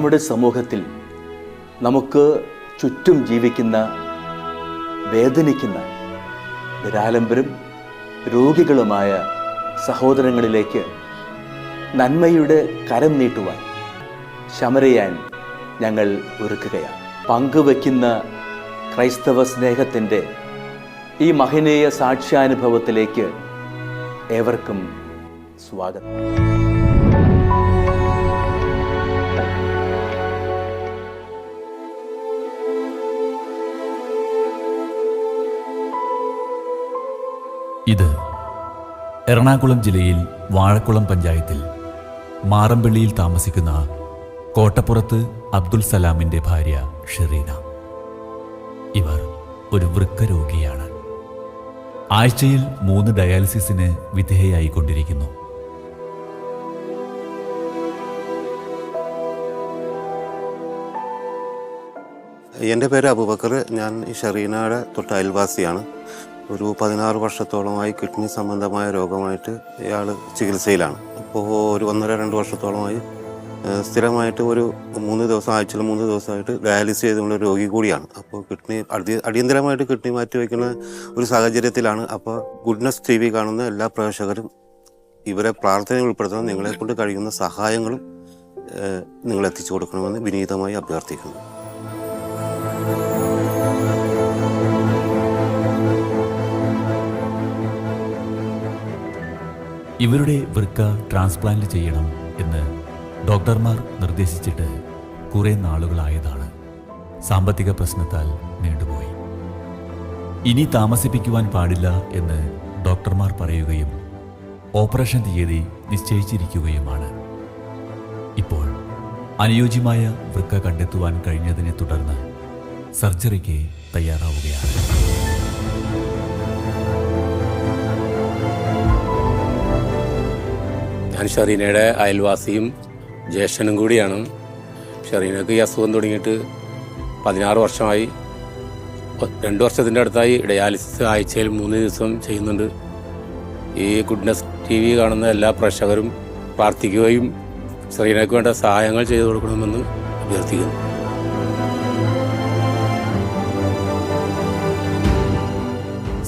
നമ്മുടെ സമൂഹത്തിൽ നമുക്ക് ചുറ്റും ജീവിക്കുന്ന, വേദനിക്കുന്ന, നിരാലംബരും രോഗികളുമായ സഹോദരങ്ങളിലേക്ക് നന്മയുടെ കരം നീട്ടുവാൻ ശമരിയാൻ ഞങ്ങൾ ഒരുക്കുകയാണ്. പങ്കുവയ്ക്കുന്ന ക്രൈസ്തവ സ്നേഹത്തിൻ്റെ ഈ മഹനീയ സാക്ഷ്യാനുഭവത്തിലേക്ക് ഏവർക്കും സ്വാഗതം. ഇത് എറണാകുളം ജില്ലയിൽ വാഴക്കുളം പഞ്ചായത്തിൽ മാറമ്പള്ളിയിൽ താമസിക്കുന്ന കോട്ടപ്പുറത്ത് അബ്ദുൽ സലാമിൻ്റെ ഭാര്യ ഷെറീന. ഇവർ ഒരു വൃക്ക രോഗിയാണ്. ആഴ്ചയിൽ 3 ഡയാലിസിസിന് വിധേയയായിക്കൊണ്ടിരിക്കുന്നു. എൻ്റെ പേര് അബൂബക്കർ. ഞാൻ ഷെറീനയുടെ തൊട്ട് അയൽവാസിയാണ്. ഒരു 16 വർഷത്തോളമായി കിഡ്നി സംബന്ധമായ രോഗമായിട്ട് ഇയാൾ ചികിത്സയിലാണ്. ഇപ്പോൾ ഒരു 1.5-2 വർഷത്തോളമായി സ്ഥിരമായിട്ട് ഒരു 3 ദിവസം, ആഴ്ചയിൽ 3 ദിവസമായിട്ട് ഡയാലിസിസ് ചെയ്തുള്ള രോഗി കൂടിയാണ്. അപ്പോൾ കിഡ്നി അടിയന്തരമായിട്ട് കിഡ്നി മാറ്റി വയ്ക്കുന്ന ഒരു സാഹചര്യത്തിലാണ്. അപ്പോൾ ഗുഡ്നസ് TV കാണുന്ന എല്ലാ പ്രേക്ഷകരും ഇവരെ പ്രാർത്ഥനയിൽ ഉൾപ്പെടുത്തണം. നിങ്ങളെക്കൊണ്ട് കഴിയുന്ന സഹായങ്ങളും നിങ്ങൾ എത്തിച്ചു കൊടുക്കണമെന്ന് വിനീതമായി അഭ്യർത്ഥിക്കുന്നു. ഇവരുടെ വൃക്ക ട്രാൻസ്പ്ലാന്റ് ചെയ്യണം എന്ന് ഡോക്ടർമാർ നിർദ്ദേശിച്ചിട്ട് കുറേ നാളുകളായതാണ്. സാമ്പത്തിക പ്രശ്നത്താൽ നീണ്ടുപോയി. ഇനി താമസിപ്പിക്കുവാൻ പാടില്ല എന്ന് ഡോക്ടർമാർ പറയുകയും ഓപ്പറേഷൻ തീയതി നിശ്ചയിച്ചിരിക്കുകയുമാണ്. ഇപ്പോൾ അനുയോജ്യമായ വൃക്ക കണ്ടെത്തുവാൻ കഴിഞ്ഞതിനെ തുടർന്ന് സർജറിക്ക് തയ്യാറാവുകയാണ്. ഞാൻ ഷെറീനയുടെ അയൽവാസിയും ജ്യേഷ്ഠനും കൂടിയാണ്. ഷെറീനക്ക് ഈ അസുഖം തുടങ്ങിയിട്ട് 16 വർഷമായി. 2 വർഷത്തിൻ്റെ അടുത്തായി ഡയാലിസിസ് ആഴ്ചയിൽ 3 ദിവസം ചെയ്യുന്നുണ്ട്. ഈ ഗുഡ്നസ് TV കാണുന്ന എല്ലാ പ്രേക്ഷകരും പ്രാർത്ഥിക്കുകയും ഷെറീനയ്ക്ക് വേണ്ട സഹായങ്ങൾ ചെയ്തു കൊടുക്കണമെന്ന് അഭ്യർത്ഥിക്കുന്നു.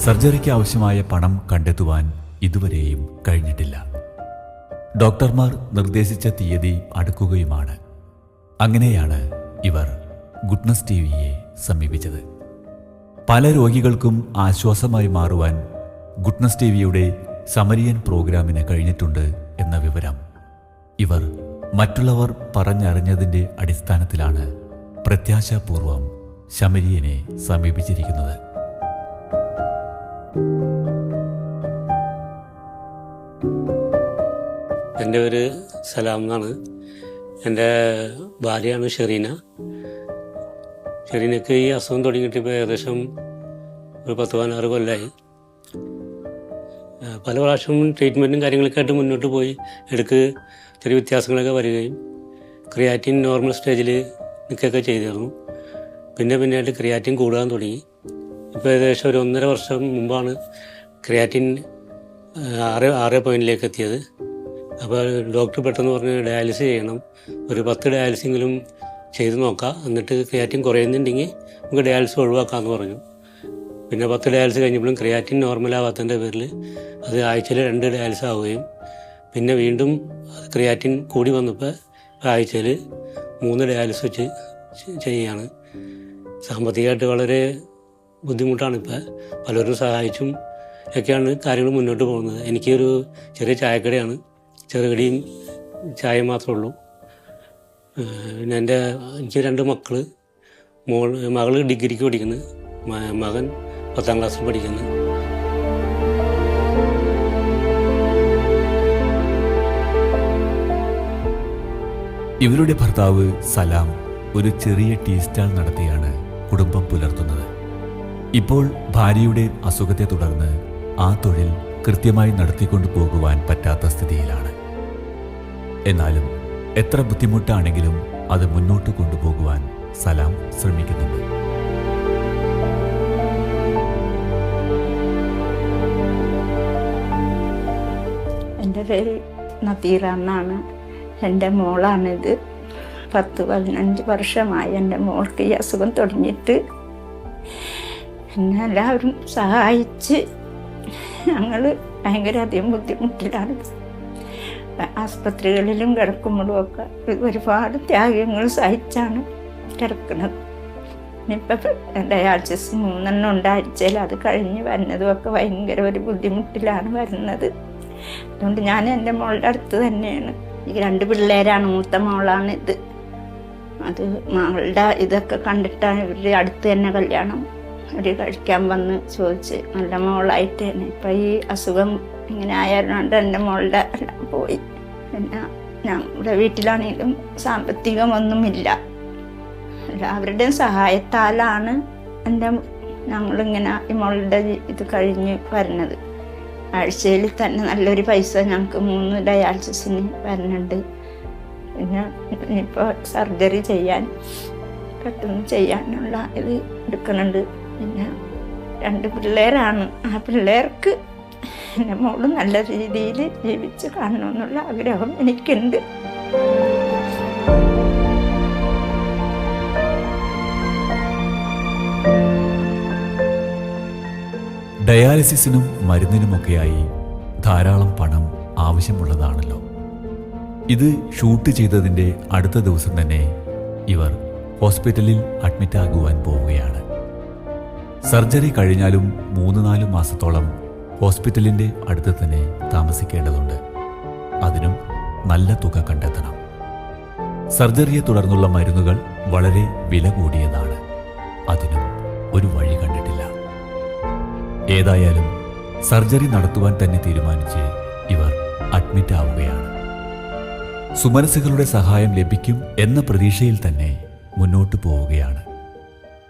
സർജറിക്ക് ആവശ്യമായ പണം കണ്ടെത്തുവാൻ ഇതുവരെയും കഴിഞ്ഞിട്ടില്ല. ഡോക്ടർമാർ നിർദ്ദേശിച്ച തീയതി അടുക്കുകയുമാണ്. അങ്ങനെയാണ് ഇവർ ഗുഡ്നസ് TVയെ സമീപിച്ചത്. പല രോഗികൾക്കും ആശ്വാസമായി മാറുവാൻ ഗുഡ്നസ് TVയുടെ സമരിയൻ പ്രോഗ്രാമിന് കഴിഞ്ഞിട്ടുണ്ട് എന്ന വിവരം ഇവർ മറ്റുള്ളവർ പറഞ്ഞറിഞ്ഞതിൻ്റെ അടിസ്ഥാനത്തിലാണ് പ്രത്യാശാപൂർവം ശമരിയനെ സമീപിച്ചിരിക്കുന്നത്. എൻ്റെ പേര് സലാം എന്നാണ്. എൻ്റെ ഭാര്യയാണ് ഷെറീന. ഷെറീനയ്ക്ക് ഈ അസുഖം തുടങ്ങിയിട്ട് ഇപ്പോൾ ഏകദേശം ഒരു 10-16 കൊല്ലമായി. പല പ്രാവശ്യവും ട്രീറ്റ്മെൻറ്റും കാര്യങ്ങളൊക്കെ ആയിട്ട് മുന്നോട്ട് പോയി. ഇടയ്ക്ക് ചെറിയ വ്യത്യാസങ്ങളൊക്കെ വരികയും ക്രിയാറ്റിൻ നോർമൽ സ്റ്റേജിൽ നിൽക്കുകയൊക്കെ ചെയ്തിരുന്നു. പിന്നീട് ക്രിയാറ്റിൻ കൂടാൻ തുടങ്ങി. ഇപ്പോൾ ഏകദേശം ഒരു 1.5 വർഷം മുമ്പാണ് ക്രിയാറ്റിൻ 6 പോയിൻറ്റിലേക്ക് എത്തിയത്. അപ്പോൾ ഡോക്ടർ പെട്ടെന്ന് പറഞ്ഞ് ഡയാലിസിസ് ചെയ്യണം, ഒരു 10 ഡയാലിസിങ്കിലും ചെയ്ത് നോക്കാം, എന്നിട്ട് ക്രിയാറ്റിൻ കുറയുന്നുണ്ടെങ്കിൽ നമുക്ക് ഡയാലിസിസ് ഒഴിവാക്കാമെന്ന് പറഞ്ഞു. പിന്നെ 10 ഡയാലിസിസ് കഴിഞ്ഞപ്പോഴും ക്രിയാറ്റിൻ നോർമലാവാത്തതിൻ്റെ പേരിൽ അത് ആഴ്ചയിൽ 2 ഡയാലിസിസ് ആവുകയും പിന്നെ വീണ്ടും ക്രിയാറ്റിൻ കൂടി വന്നപ്പോൾ ആഴ്ചയിൽ 3 ഡയാലിസിസ് വെച്ച് ചെയ്യുകയാണ്. സാമ്പത്തികമായിട്ട് വളരെ ബുദ്ധിമുട്ടാണ്. ഇപ്പോൾ പലരും സഹായിച്ചും ഒക്കെയാണ് കാര്യങ്ങൾ മുന്നോട്ട് പോകുന്നത്. എനിക്കൊരു ചെറിയ ചായക്കടയാണ്. ചെറുകടിയും ചായ മാത്രമേ ഉള്ളൂ. പിന്നെ എനിക്ക് 2 മക്കൾ. മകൾ ഡിഗ്രിക്ക് പഠിക്കുന്നു, മകൻ 10ാം ക്ലാസ്സിൽ പഠിക്കുന്നു. ഇവരുടെ ഭർത്താവ് സലാം ഒരു ചെറിയ ടീ സ്റ്റാൾ നടത്തിയാണ് കുടുംബം പുലർത്തുന്നത്. ഇപ്പോൾ ഭാര്യയുടെ അസുഖത്തെ തുടർന്ന് ആ തൊഴിൽ കൃത്യമായി നടത്തിക്കൊണ്ടു പോകുവാൻ പറ്റാത്ത സ്ഥിതിയിലാണ്. എന്നാലും എത്ര ബുദ്ധിമുട്ടാണെങ്കിലും അത് മുന്നോട്ട് കൊണ്ടുപോകുവാൻ സലാം ശ്രമിക്കുന്നുണ്ട്. എൻ്റെ പേര് നബീറ എന്നാണ്. എൻ്റെ മോളാണിത്. 10-15 വർഷമായി എൻ്റെ മോൾക്ക് ഈ അസുഖം തുടങ്ങിയിട്ട്. എന്നെ എല്ലാവരും സഹായിച്ച് ഞങ്ങൾ ഭയങ്കര അധികം ബുദ്ധിമുട്ടിലാണ്. ആസ്പത്രികളിലും കിടക്കുമ്പോഴും ഒക്കെ ഒരുപാട് ത്യാഗങ്ങൾ സഹിച്ചാണ് കിടക്കുന്നത്. ഇനിയിപ്പോൾ ഡയാലിസിസ് 3 എണ്ണം ഉണ്ടാഴ്ചയിൽ അത് കഴിഞ്ഞ് വരുന്നതും ഒക്കെ ഭയങ്കര ഒരു ബുദ്ധിമുട്ടിലാണ് വരുന്നത്. അതുകൊണ്ട് ഞാൻ എൻ്റെ മോളുടെ അടുത്ത് തന്നെയാണ്. ഈ 2 പിള്ളേരാണ്, മൂത്ത മോളാണ് ഇത്. അത് മകളുടെ ഇതൊക്കെ കണ്ടിട്ടാണ് ഇവരുടെ അടുത്ത് തന്നെ കല്യാണം കഴിക്കാൻ വന്ന് ചോദിച്ച് നല്ല മോളായിട്ട് തന്നെ. ഇപ്പം ഈ അസുഖം ഇങ്ങനെ ആയതുകൊണ്ട് എൻ്റെ മോളുടെ എല്ലാം പോയി. പിന്നെ ഞങ്ങളുടെ വീട്ടിലാണെങ്കിലും സാമ്പത്തികമൊന്നുമില്ല. എല്ലാവരുടെയും സഹായത്താലാണ് ഞങ്ങളിങ്ങനെ ഈ മോളുടെ ഇത് കഴിഞ്ഞ് വരുന്നത്. ആഴ്ചയിൽ തന്നെ നല്ലൊരു പൈസ ഞങ്ങൾക്ക് 3 ഡയാലിസിസിന് വരുന്നുണ്ട്. പിന്നെ ഇപ്പോൾ സർജറി പെട്ടെന്ന് ചെയ്യാനുള്ള ഇത് എടുക്കുന്നുണ്ട്. പിന്നെ 2 പിള്ളേരാണ്. ആ പിള്ളേർക്ക് എൻ്റെ മോള് നല്ല രീതിയിൽ ജീവിച്ച് കാണണമെന്നുള്ള ആഗ്രഹം എനിക്കുണ്ട്. ഡയാലിസിസിനും മരുന്നിനുമൊക്കെയായി ധാരാളം പണം ആവശ്യമുള്ളതാണല്ലോ. ഇത് ഷൂട്ട് ചെയ്തതിൻ്റെ അടുത്ത ദിവസം തന്നെ ഇവർ ഹോസ്പിറ്റലിൽ അഡ്മിറ്റാകുവാൻ പോവുകയാണ്. സർജറി കഴിഞ്ഞാലും 3-4 മാസത്തോളം ഹോസ്പിറ്റലിൻ്റെ അടുത്ത് തന്നെ താമസിക്കേണ്ടതുണ്ട്. അതിനും നല്ല തുക കണ്ടെത്തണം. സർജറിയെ തുടർന്നുള്ള മരുന്നുകൾ വളരെ വില കൂടിയതാണ്. അതിനും ഒരു വഴി കണ്ടിട്ടില്ല. ഏതായാലും സർജറി നടത്തുവാൻ തന്നെ തീരുമാനിച്ച് ഇവർ അഡ്മിറ്റ് ആവുകയാണ്. സുമനസ്സുകളുടെ സഹായം ലഭിക്കും എന്ന പ്രതീക്ഷയിൽ തന്നെ മുന്നോട്ട് പോവുകയാണ്.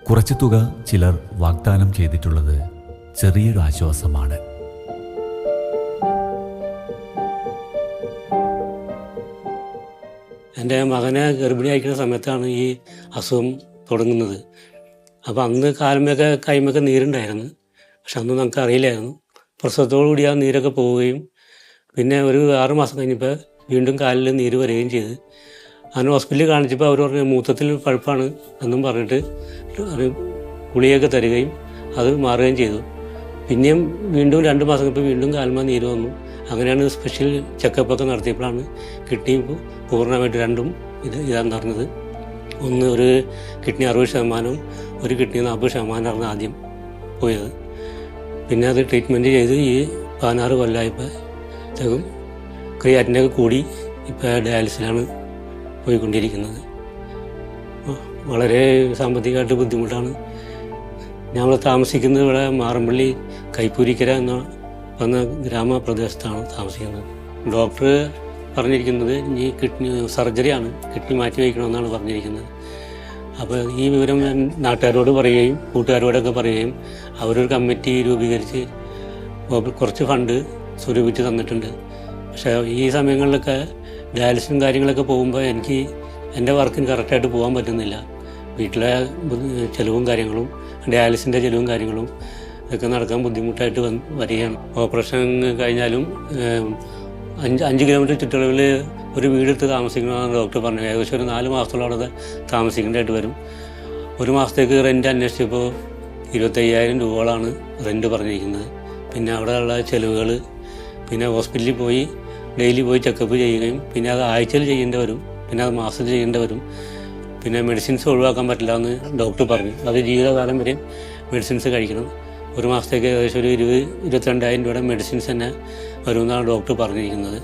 കുറച്ചു തുക ചിലർ വാഗ്ദാനം ചെയ്തിട്ടുള്ളത് ചെറിയൊരു ആശ്വാസമാണ്. എൻ്റെ മകനെ ഗർഭിണി അയക്കുന്ന സമയത്താണ് ഈ അസുഖം തുടങ്ങുന്നത്. അപ്പോൾ അന്ന് കാലുമൊക്കെ കൈമൊക്കെ നീരുണ്ടായിരുന്നു. പക്ഷെ അന്ന് നമുക്ക് അറിയില്ലായിരുന്നു. പ്രസവത്തോടു കൂടി ആ നീരൊക്കെ പോവുകയും പിന്നെ ഒരു 6 മാസം കഴിഞ്ഞപ്പോൾ വീണ്ടും കാലിൽ നീര് വരികയും ചെയ്ത്. അങ്ങനെ ഹോസ്പിറ്റലിൽ കാണിച്ചപ്പോൾ അവർ പറഞ്ഞു മൂത്രത്തിൽ പഴുപ്പാണ് എന്നും പറഞ്ഞിട്ട് ഒരു ഗുളികയൊക്കെ തരികയും അത് മാറുകയും ചെയ്തു. പിന്നെയും വീണ്ടും 2 മാസം കഴിഞ്ഞപ്പോൾ വീണ്ടും കാൽമ നീര് വന്നു. അങ്ങനെയാണ് സ്പെഷ്യൽ ചെക്കപ്പൊക്കെ നടത്തിയപ്പോഴാണ് കിഡ്നി പൂർണ്ണമായിട്ട് 2ഉം ഇതാന്ന് പറഞ്ഞത്. ഒന്ന് ഒരു കിഡ്നി 60%, ഒരു കിഡ്നി 40% ആദ്യം പോയത്. പിന്നെ അത് ട്രീറ്റ്മെൻറ്റ് ചെയ്ത് ഈ 16 കൊല്ലമായപ്പോഴത്തേക്കും ക്രിയാറ്റിനൊക്കെ കൂടി ഇപ്പോൾ ഡയാലിസിലാണ് പോയിക്കൊണ്ടിരിക്കുന്നത്. വളരെ സാമ്പത്തികമായിട്ട് ബുദ്ധിമുട്ടാണ്. ഞങ്ങൾ താമസിക്കുന്നത് ഇവിടെ മാറമ്പള്ളി കൈപ്പൂരിക്കര എന്ന ഗ്രാമപ്രദേശത്താണ് താമസിക്കുന്നത്. ഡോക്ടർ പറഞ്ഞിരിക്കുന്നത് ഈ കിഡ്നി സർജറിയാണ്, കിഡ്നി മാറ്റി വയ്ക്കണമെന്നാണ് പറഞ്ഞിരിക്കുന്നത്. അപ്പോൾ ഈ വിവരം ഞാൻ നാട്ടുകാരോട് പറയുകയും കൂട്ടുകാരോടൊക്കെ പറയുകയും അവരൊരു കമ്മിറ്റി രൂപീകരിച്ച് കുറച്ച് ഫണ്ട് സ്വരൂപിച്ച് തന്നിട്ടുണ്ട്. പക്ഷേ ഈ സമയങ്ങളിലൊക്കെ ഡയാലിസിസും കാര്യങ്ങളൊക്കെ പോകുമ്പോൾ എനിക്ക് എൻ്റെ വർക്കിന് കറക്റ്റായിട്ട് പോകാൻ പറ്റുന്നില്ല. വീട്ടിലെ ചിലവും കാര്യങ്ങളും ഡയാലിസിൻ്റെ ചിലവും കാര്യങ്ങളും ഒക്കെ നടക്കാൻ ബുദ്ധിമുട്ടായിട്ട് വരികയാണ്. ഓപ്പറേഷൻ കഴിഞ്ഞാലും 5 കിലോമീറ്റർ ചുറ്റളവിൽ ഒരു വീടെടുത്ത് താമസിക്കണമെന്നാണ് ഡോക്ടർ പറഞ്ഞത്. ഏകദേശം ഒരു 4 മാസത്തോളം അവിടെ താമസിക്കേണ്ടതായിട്ട് വരും. 1 മാസത്തേക്ക് റെൻ്റ് അന്വേഷിച്ചപ്പോൾ 25,000 രൂപകളാണ് റെൻ്റ് പറഞ്ഞിരിക്കുന്നത്. പിന്നെ അവിടെയുള്ള ചിലവുകൾ, പിന്നെ ഹോസ്പിറ്റലിൽ പോയി ഡെയിലി പോയി ചെക്കപ്പ് ചെയ്യുകയും പിന്നെ അത് ആഴ്ചയിൽ ചെയ്യേണ്ടി വരും, പിന്നെ അത് മാസത്തിൽ ചെയ്യേണ്ടി വരും. പിന്നെ മെഡിസിൻസ് ഒഴിവാക്കാൻ പറ്റില്ല എന്ന് ഡോക്ടർ പറഞ്ഞു. അത് ജീവിതകാലം വരെ മെഡിസിൻസ് കഴിക്കണം. 1 മാസത്തേക്ക് ഏകദേശം ഒരു 20-22,000 രൂപയുടെ മെഡിസിൻസ് തന്നെ വരുമെന്നാണ് ഡോക്ടർ പറഞ്ഞിരിക്കുന്നത്.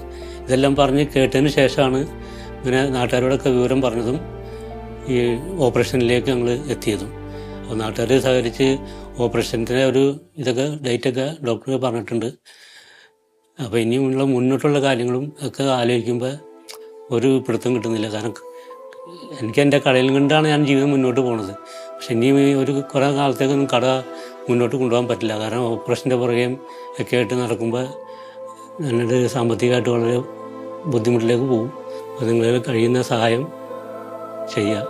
ഇതെല്ലാം പറഞ്ഞ് കേട്ടതിന് ശേഷമാണ് പിന്നെ നാട്ടുകാരോടൊക്കെ വിവരം പറഞ്ഞതും ഈ ഓപ്പറേഷനിലേക്ക് ഞങ്ങൾ എത്തിയതും. അപ്പോൾ നാട്ടുകാർ സഹകരിച്ച് ഓപ്പറേഷൻ്റെ ഒരു ഇതൊക്കെ ഡേറ്റൊക്കെ ഡോക്ടർ പറഞ്ഞിട്ടുണ്ട്. അപ്പോൾ ഇനിയുള്ള മുന്നോട്ടുള്ള കാര്യങ്ങളും ഒക്കെ ആലോചിക്കുമ്പോൾ ഒരു പിടുത്തം കിട്ടുന്നില്ല. കാരണം എനിക്ക് എൻ്റെ കടയിൽ കൊണ്ടാണ് ഞാൻ ജീവിതം മുന്നോട്ട് പോകുന്നത്. പക്ഷെ ഇനിയും ഒരു കുറേ കാലത്തേക്കൊന്നും കട മുന്നോട്ട് കൊണ്ടുപോകാൻ പറ്റില്ല. കാരണം ഓപ്പറേഷൻ്റെ പുറകെയും ഒക്കെ ആയിട്ട് നടക്കുമ്പോൾ എന്നോട് സാമ്പത്തികമായിട്ട് വളരെ ബുദ്ധിമുട്ടിലേക്ക് പോകും. അപ്പോൾ നിങ്ങൾ കഴിയുന്ന സഹായം ചെയ്യുക.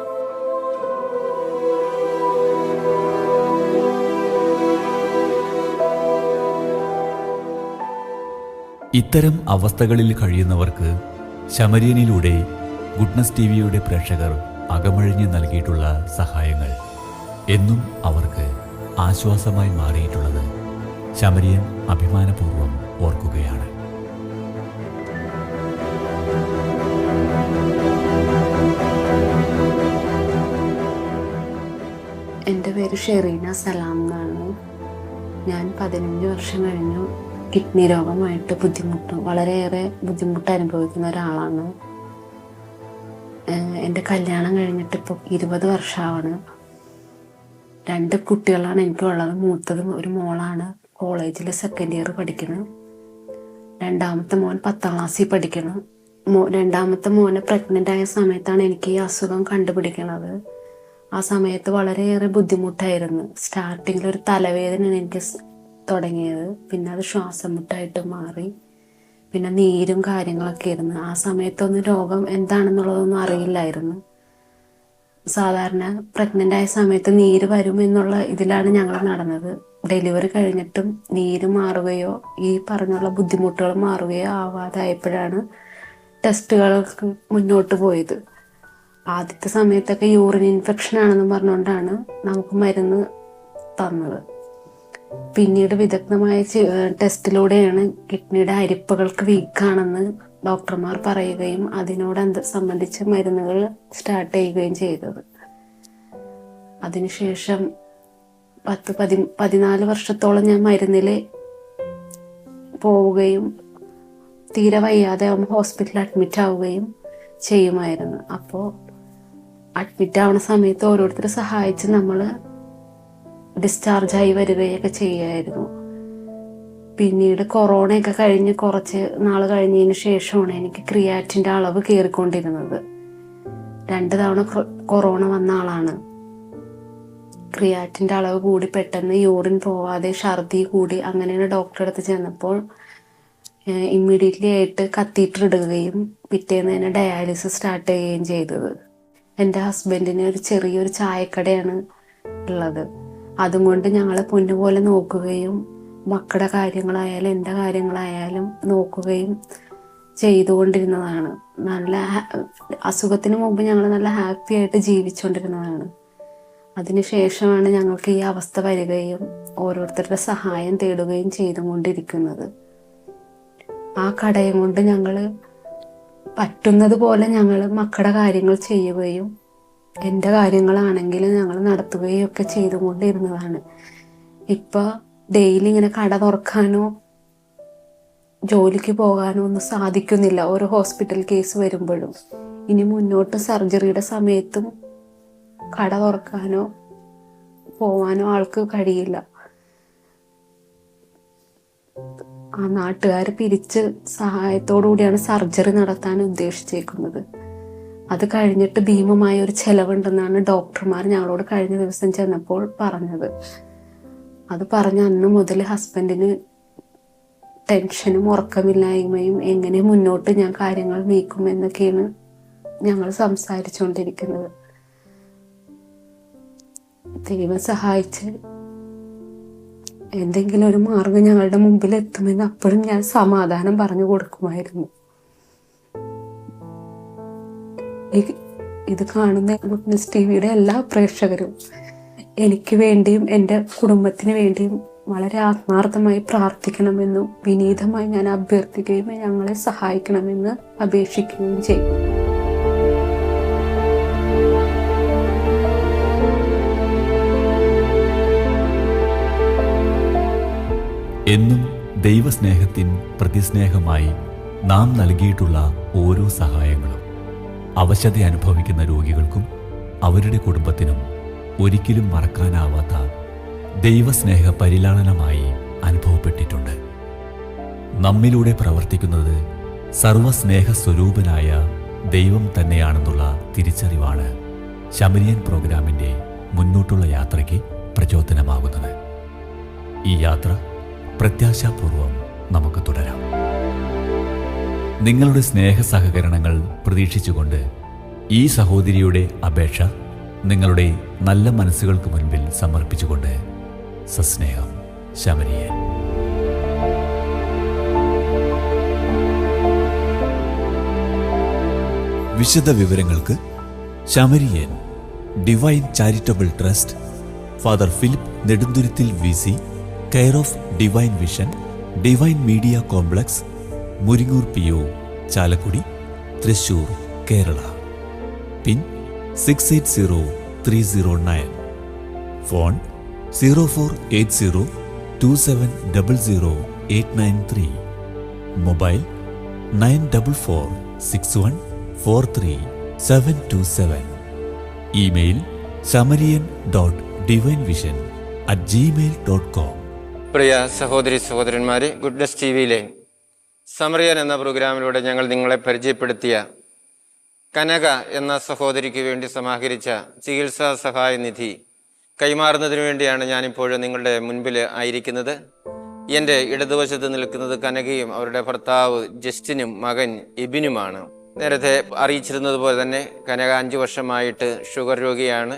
ഇത്തരം അവസ്ഥകളിൽ കഴിയുന്നവർക്ക് ശമരിയനിലൂടെ ഗുഡ്നസ് ടിവിയുടെ പ്രേക്ഷകർ അകമഴിഞ്ഞ് നൽകിയിട്ടുള്ള സഹായങ്ങൾ എന്നും അവർക്ക് ആശ്വാസമായി മാറിയിട്ടുള്ളത് ശമരിയൻ അഭിമാനപൂർവ്വം ഓർക്കുകയാണ്. എൻ്റെ പേര് ഷെറീന സലാം എന്നാണ്. ഞാൻ 15 വർഷം കഴിഞ്ഞു കിഡ്നി രോഗമായിട്ട് വളരെയേറെ ബുദ്ധിമുട്ട് അനുഭവിക്കുന്ന ഒരാളാണ്. എൻ്റെ കല്യാണം കഴിഞ്ഞിട്ട് ഇപ്പോൾ 20 വർഷമാണ്. 2 കുട്ടികളാണ് എനിക്കുള്ളത്. മൂത്തത് ഒരു മോളാണ്, കോളേജിൽ 2nd ഇയർ പഠിക്കണം. രണ്ടാമത്തെ മോൻ 10ാം ക്ലാസ്സിൽ പഠിക്കണം. രണ്ടാമത്തെ മോനെ പ്രഗ്നൻ്റ് ആയ സമയത്താണ് എനിക്ക് ഈ അസുഖം കണ്ടുപിടിക്കണത്. ആ സമയത്ത് വളരെയേറെ ബുദ്ധിമുട്ടായിരുന്നു. സ്റ്റാർട്ടിങ്ങിൽ ഒരു തലവേദനയാണ് എനിക്ക് തുടങ്ങിയത്. പിന്നെ അത് ശ്വാസം മുട്ടായിട്ട് മാറി. പിന്നെ നീരും കാര്യങ്ങളൊക്കെ ആയിരുന്നു. ആ സമയത്തൊന്നും രോഗം എന്താണെന്നുള്ളതൊന്നും അറിയില്ലായിരുന്നു. സാധാരണ പ്രഗ്നൻ്റ് ആയ സമയത്ത് നീര് വരുമെന്നുള്ള ഇതിലാണ് ഞങ്ങൾ നടന്നത്. ഡെലിവറി കഴിഞ്ഞിട്ടും നീര് മാറുകയോ ഈ പറഞ്ഞുള്ള ബുദ്ധിമുട്ടുകൾ മാറുകയോ ആവാതായപ്പോഴാണ് ടെസ്റ്റുകൾക്ക് മുന്നോട്ട് പോയത്. ആദ്യത്തെ സമയത്തൊക്കെ യൂറിൻ ഇൻഫെക്ഷൻ ആണെന്ന് പറഞ്ഞുകൊണ്ടാണ് നമുക്ക് മരുന്ന് തന്നത്. പിന്നീട് വിദഗ്ധമായ ടെസ്റ്റിലൂടെയാണ് കിഡ്നിയുടെ അരിപ്പകൾക്ക് വീക്കാണെന്ന് ഡോക്ടർമാർ പറയുകയും അതിനോട് സംബന്ധിച്ച് മരുന്നുകൾ സ്റ്റാർട്ട് ചെയ്യുകയും ചെയ്തത്. അതിനുശേഷം 14 വർഷത്തോളം ഞാൻ മരുന്നിൽ പോവുകയും തീരെ വയ്യാതെ ഹോസ്പിറ്റലിൽ അഡ്മിറ്റ് ആവുകയും ചെയ്യുമായിരുന്നു. അപ്പോൾ അഡ്മിറ്റ് ആവുന്ന സമയത്ത് ഓരോരുത്തർ സഹായിച്ച് നമ്മൾ ഡിസ്ചാർജായി വരികയൊക്കെ ചെയ്യുമായിരുന്നു. പിന്നീട് കൊറോണയൊക്കെ കഴിഞ്ഞ് കുറച്ച് നാൾ കഴിഞ്ഞതിന് ശേഷമാണ് എനിക്ക് ക്രിയാറ്റിൻ്റെ അളവ് കയറിക്കൊണ്ടിരുന്നത്. 2 തവണ കൊറോണ വന്ന ആളാണ്. ക്രിയാറ്റിൻ്റെ അളവ് കൂടി പെട്ടെന്ന് യൂറിൻ പോവാതെ ഛർദി കൂടി. അങ്ങനെയാണ് ഡോക്ടറെ അടുത്ത് ചെന്നപ്പോൾ ഇമ്മീഡിയറ്റ്ലി ആയിട്ട് കത്തീറ്റർ ഇടുകയും പിറ്റേന്ന് തന്നെ ഡയാലിസിസ് സ്റ്റാർട്ട് ചെയ്യുകയും ചെയ്തത്. എൻ്റെ ഹസ്ബൻഡിന് ചെറിയൊരു ചായക്കടയാണ് ഉള്ളത്. അതുകൊണ്ട് ഞങ്ങളെ പൊന്നുപോലെ നോക്കുകയും മക്കളുടെ കാര്യങ്ങളായാലും എൻ്റെ കാര്യങ്ങളായാലും നോക്കുകയും ചെയ്തുകൊണ്ടിരുന്നതാണ്. അസുഖത്തിന് മുമ്പ് ഞങ്ങൾ നല്ല ഹാപ്പി ആയിട്ട് ജീവിച്ചുകൊണ്ടിരുന്നതാണ്. അതിനുശേഷമാണ് ഞങ്ങൾക്ക് ഈ അവസ്ഥ വരികയും ഓരോരുത്തരുടെ സഹായം തേടുകയും ചെയ്തുകൊണ്ടിരിക്കുന്നത്. ആ കടയും കൊണ്ട് ഞങ്ങൾ പറ്റുന്നത് പോലെ ഞങ്ങൾ മക്കളുടെ കാര്യങ്ങൾ ചെയ്യുകയും എൻ്റെ കാര്യങ്ങളാണെങ്കിൽ ഞങ്ങൾ നടത്തുകയും ഒക്കെ ചെയ്തുകൊണ്ടിരുന്നതാണ്. ഇപ്പം ഡെയിലി ഇങ്ങനെ കട തുറക്കാനോ ജോലിക്ക് പോകാനോ ഒന്നും സാധിക്കുന്നില്ല ഓരോ ഹോസ്പിറ്റൽ കേസ് വരുമ്പോഴും. ഇനി മുന്നോട്ട് സർജറിയുടെ സമയത്തും കട തുറക്കാനോ പോവാനോ ആൾക്ക് കഴിയില്ല. ആ നാട്ടുകാർ പിരിച്ച് സഹായത്തോടുകൂടിയാണ് സർജറി നടത്താൻ ഉദ്ദേശിച്ചേക്കുന്നത്. അത് കഴിഞ്ഞിട്ട് ഭീമമായ ഒരു ചെലവുണ്ടെന്നാണ് ഡോക്ടർമാർ ഞങ്ങളോട് കഴിഞ്ഞ ദിവസം ചെന്നപ്പോൾ പറഞ്ഞത്. അത് പറഞ്ഞ അന്ന് മുതൽ ഹസ്ബൻഡിന് ടെൻഷനും ഉറക്കമില്ലായ്മയും എങ്ങനെ മുന്നോട്ട് ഞാൻ കാര്യങ്ങൾ നീക്കുമെന്നൊക്കെയാണ് ഞങ്ങൾ സംസാരിച്ചുകൊണ്ടിരിക്കുന്നത്. ദൈവം സഹായിച്ച് എന്തെങ്കിലും ഒരു മാർഗം ഞങ്ങളുടെ മുമ്പിൽ എത്തുമെന്ന് അപ്പോഴും ഞാൻ സമാധാനം പറഞ്ഞു കൊടുക്കുമായിരുന്നു. ഇത് കാണുന്ന ഗുഡ്നസ് ടിവിയുടെ എല്ലാ പ്രേക്ഷകരും എനിക്ക് വേണ്ടിയും എൻ്റെ കുടുംബത്തിന് വേണ്ടിയും വളരെ ആത്മാർത്ഥമായി പ്രാർത്ഥിക്കണമെന്നും വിനീതമായി ഞാൻ അഭ്യർത്ഥിക്കുകയും ഞങ്ങളെ സഹായിക്കണമെന്ന് അപേക്ഷിക്കുകയും ചെയ്യും. എന്നും ദൈവസ്നേഹത്തിൻ പ്രതിസ്നേഹമായി നാം നൽകിയിട്ടുള്ള ഓരോ സഹായങ്ങളും അവശത അനുഭവിക്കുന്ന രോഗികൾക്കും അവരുടെ കുടുംബത്തിനും ഒരിക്കലും മറക്കാനാവാത്ത ദൈവസ്നേഹ പരിലാളനമായി അനുഭവപ്പെട്ടിട്ടുണ്ട്. നമ്മിലൂടെ പ്രവർത്തിക്കുന്നത് സർവസ്നേഹസ്വരൂപനായ ദൈവം തന്നെയാണെന്നുള്ള തിരിച്ചറിവാണ് ശമരിയൻ പ്രോഗ്രാമിൻ്റെ മുന്നോട്ടുള്ള യാത്രയ്ക്ക് പ്രചോദനമാകുന്നത്. ഈ യാത്ര പ്രത്യാശാപൂർവം നമുക്ക് തുടരാം. നിങ്ങളുടെ സ്നേഹസഹകരണങ്ങൾ പ്രതീക്ഷിച്ചുകൊണ്ട് ഈ സഹോദരിയുടെ അപേക്ഷ നിങ്ങളുടെ നല്ല മനസ്സുകൾക്ക് മുൻപിൽ സമർപ്പിച്ചുകൊണ്ട് സസ്നേഹം ശമരിയൻ. വിശദ വിവരങ്ങൾക്ക് Samarian divine charitable trust, father Philip Nedumthuruthil VC, care of divine vision, divine media complex, Muringoor PO, Chalakudy, Thrissur, Kerala. Pin 680309. Phone 048027000893. Mobile 9446143727. Email samarian.divinevision@gmail.com. പ്രിയ സഹോദരി സഹോദരന്മാരെ, ഗുഡ്നസ് TV-യിലെ സമറിയൻ എന്ന പ്രോഗ്രാമിലൂടെ ഞങ്ങൾ നിങ്ങളെ പരിചയപ്പെടുത്തിയ കനക എന്ന സഹോദരിക്ക് വേണ്ടി സമാഹരിച്ച ചികിത്സാ സഹായ നിധി കൈമാറുന്നതിന് വേണ്ടിയാണ് ഞാനിപ്പോൾ നിങ്ങളുടെ മുൻപിൽ ആയിരിക്കുന്നത്. എൻ്റെ ഇടതുവശത്ത് നിൽക്കുന്നത് കനകയും അവരുടെ ഭർത്താവ് ജസ്റ്റിനും മകൻ എബിനുമാണ്. നേരത്തെ അറിയിച്ചിരുന്നത് പോലെ തന്നെ കനക 5 വർഷമായിട്ട് ഷുഗർ രോഗിയാണ്.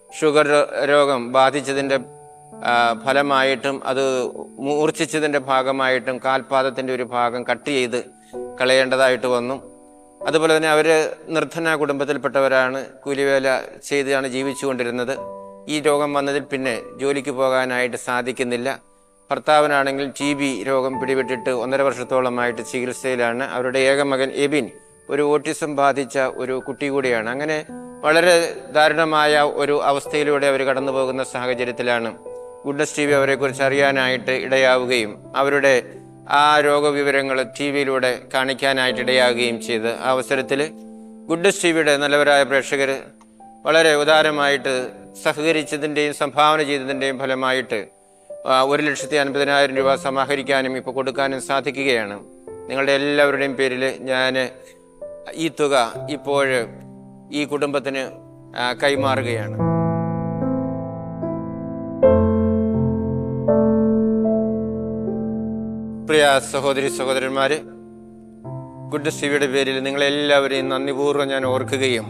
ഷുഗർ രോഗം ബാധിച്ചതിൻ്റെ ഫലമായിട്ടും അത് മൂർച്ഛിച്ചതിൻ്റെ ഭാഗമായിട്ടും കാൽപാദത്തിൻ്റെ ഒരു ഭാഗം കട്ട് ചെയ്ത് കളയേണ്ടതായിട്ട് വന്നു. അതുപോലെ തന്നെ അവർ നിർധന കുടുംബത്തിൽപ്പെട്ടവരാണ്. കൂലിവേല ചെയ്താണ് ജീവിച്ചുകൊണ്ടിരുന്നത്. ഈ രോഗം വന്നതിൽ പിന്നെ ജോലിക്ക് പോകാനായിട്ട് സാധിക്കുന്നില്ല. ഭർത്താവിനാണെങ്കിൽ TB രോഗം പിടിപെട്ടിട്ട് 1.5 വർഷത്തോളമായിട്ട് ചികിത്സയിലാണ്. അവരുടെ ഏക മകൻ എബിൻ ഒരു ഓട്ടിസം ബാധിച്ച ഒരു കുട്ടി കൂടിയാണ്. അങ്ങനെ വളരെ ദാരുണമായ ഒരു അവസ്ഥയിലൂടെ അവർ കടന്നു പോകുന്ന സാഹചര്യത്തിലാണ് ഗുഡ്നസ് TV അവരെക്കുറിച്ച് അറിയാനായിട്ട് ഇടയാവുകയും അവരുടെ ആ രോഗവിവരങ്ങൾ TV-യിലൂടെ കാണിക്കാനായിട്ട് ഇടയാവുകയും ചെയ്ത് ആ അവസരത്തിൽ ഗുഡ്നസ് TV-യുടെ നല്ലവരായ പ്രേക്ഷകർ വളരെ ഉദാരമായിട്ട് സഹകരിച്ചതിൻ്റെയും സംഭാവന ചെയ്തതിൻ്റെയും ഫലമായിട്ട് 1,50,000 രൂപ സമാഹരിക്കാനും ഇപ്പോൾ കൊടുക്കാനും സാധിക്കുകയാണ്. നിങ്ങളുടെ എല്ലാവരുടെയും പേരിൽ ഞാൻ ഈ തുക ഇപ്പോൾ ഈ കുടുംബത്തിന് കൈമാറുകയാണ്. പ്രിയ സഹോദരി സഹോദരന്മാരെ, ഗുഡ്നസ് TV-യുടെ പേരിൽ നിങ്ങളെല്ലാവരെയും നന്ദിപൂർവ്വം ഞാൻ ഓർക്കുകയും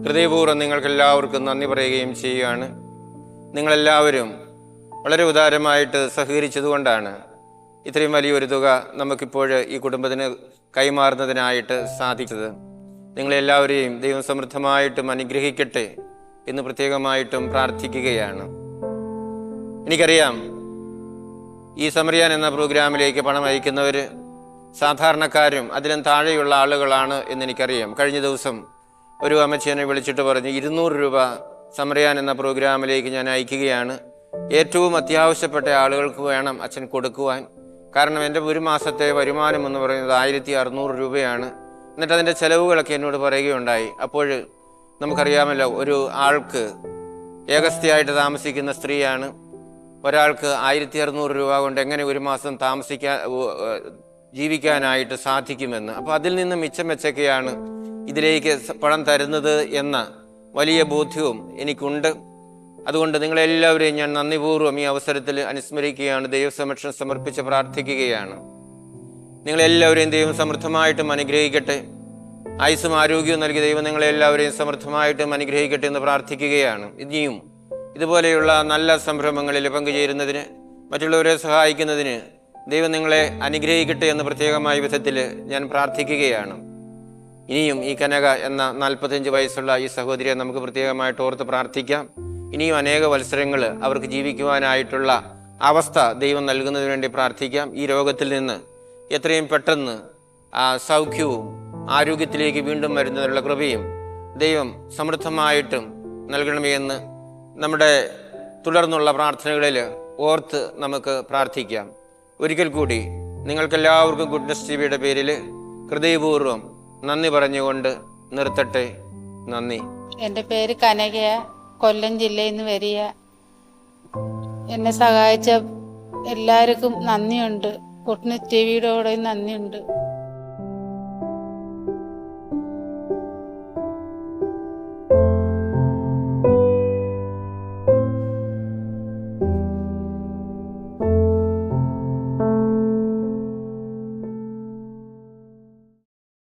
ഹൃദയപൂർവ്വം നിങ്ങൾക്കെല്ലാവർക്കും നന്ദി പറയുകയും ചെയ്യുകയാണ്. നിങ്ങളെല്ലാവരും വളരെ ഉദാരമായിട്ട് സഹകരിച്ചതുകൊണ്ടാണ് ഇത്രയും വലിയൊരു തുക നമുക്കിപ്പോൾ ഈ കുടുംബത്തിന് കൈമാറുന്നതിനായിട്ട് സാധിച്ചത്. നിങ്ങളെല്ലാവരെയും ദൈവം സമൃദ്ധമായിട്ടും അനുഗ്രഹിക്കട്ടെ എന്ന് പ്രത്യേകമായിട്ടും പ്രാർത്ഥിക്കുകയാണ്. എനിക്കറിയാം, ഈ സമറിയാൻ എന്ന പ്രോഗ്രാമിലേക്ക് പണം അയക്കുന്നവർ സാധാരണക്കാരും അതിലും താഴെയുള്ള ആളുകളാണ് എന്നെനിക്കറിയാം. കഴിഞ്ഞ ദിവസം ഒരു അമ്മച്ചിയെ വിളിച്ചിട്ട് പറഞ്ഞു, 200 രൂപ സമറിയാൻ എന്ന പ്രോഗ്രാമിലേക്ക് ഞാൻ അയക്കുകയാണ്. ഏറ്റവും അത്യാവശ്യപ്പെട്ട ആളുകൾക്ക് വേണം അച്ഛൻ കൊടുക്കുവാൻ. കാരണം എൻ്റെ ഒരു മാസത്തെ വരുമാനം എന്ന് പറയുന്നത് 1600 രൂപയാണ്. എന്നിട്ട് അതിൻ്റെ ചിലവുകളൊക്കെ എന്നോട് പറയുകയുണ്ടായി. അപ്പോൾ നമുക്കറിയാമല്ലോ, ഒരു ആൾക്ക് ഏകസ്ഥയായിട്ട് താമസിക്കുന്ന സ്ത്രീയാണ്. ഒരാൾക്ക് 1600 രൂപ കൊണ്ട് എങ്ങനെ ഒരു മാസം ജീവിക്കാനായിട്ട് സാധിക്കുമെന്ന്. അപ്പോൾ അതിൽ നിന്ന് മിച്ചം വെച്ചൊക്കെയാണ് ഇതിലേക്ക് പണം തരുന്നത് എന്ന വലിയ ബോധ്യവും എനിക്കുണ്ട്. അതുകൊണ്ട് നിങ്ങളെല്ലാവരെയും ഞാൻ നന്ദിപൂർവ്വം ഈ അവസരത്തിൽ അനുസ്മരിക്കുകയാണ്, ദൈവസമക്ഷം സമർപ്പിച്ച് പ്രാർത്ഥിക്കുകയാണ്. നിങ്ങളെല്ലാവരെയും ദൈവം സമൃദ്ധമായിട്ടും അനുഗ്രഹിക്കട്ടെ. ആയുസ്സും ആരോഗ്യവും നൽകി ദൈവം നിങ്ങളെല്ലാവരെയും സമൃദ്ധമായിട്ടും അനുഗ്രഹിക്കട്ടെ എന്ന് പ്രാർത്ഥിക്കുകയാണ്. ഇനിയും ഇതുപോലെയുള്ള നല്ല സംരംഭങ്ങളിൽ പങ്കുചേരുന്നതിന്, മറ്റുള്ളവരെ സഹായിക്കുന്നതിന് ദൈവം നിങ്ങളെ അനുഗ്രഹിക്കട്ടെ എന്ന് പ്രത്യേകമായ വിധത്തിൽ ഞാൻ പ്രാർത്ഥിക്കുകയാണ്. ഇനിയും ഈ കനക എന്ന 45 വയസ്സുള്ള ഈ സഹോദരിയെ നമുക്ക് പ്രത്യേകമായിട്ട് ഓർത്ത് പ്രാർത്ഥിക്കാം. ഇനിയും അനേക വത്സരങ്ങൾ അവർക്ക് ജീവിക്കുവാനായിട്ടുള്ള അവസ്ഥ ദൈവം നൽകുന്നതിന് വേണ്ടി പ്രാർത്ഥിക്കാം. ഈ രോഗത്തിൽ നിന്ന് എത്രയും പെട്ടെന്ന് സൗഖ്യവും ആരോഗ്യത്തിലേക്ക് വീണ്ടും വരുന്നതിനുള്ള കൃപയും ദൈവം സമൃദ്ധമായിട്ടും നൽകണമേ എന്ന് നമ്മുടെ തുടർന്നുള്ള പ്രാർത്ഥനകളിൽ ഓർത്ത് നമുക്ക് പ്രാർത്ഥിക്കാം. ഒരിക്കൽ കൂടി നിങ്ങൾക്കെല്ലാവർക്കും ഗുഡ്നസ് TV-യുടെ പേരിൽ ഹൃദയപൂർവ്വം നന്ദി പറഞ്ഞുകൊണ്ട് നിർത്തട്ടെ. നന്ദി. എൻ്റെ പേര് കനകയ, കൊല്ലം ജില്ലയിൽ നിന്ന് വരിക. എന്നെ സഹായിച്ച എല്ലാവർക്കും നന്ദിയുണ്ട്. ഗുഡ്നസ് TV-യോടെ നന്ദിയുണ്ട്.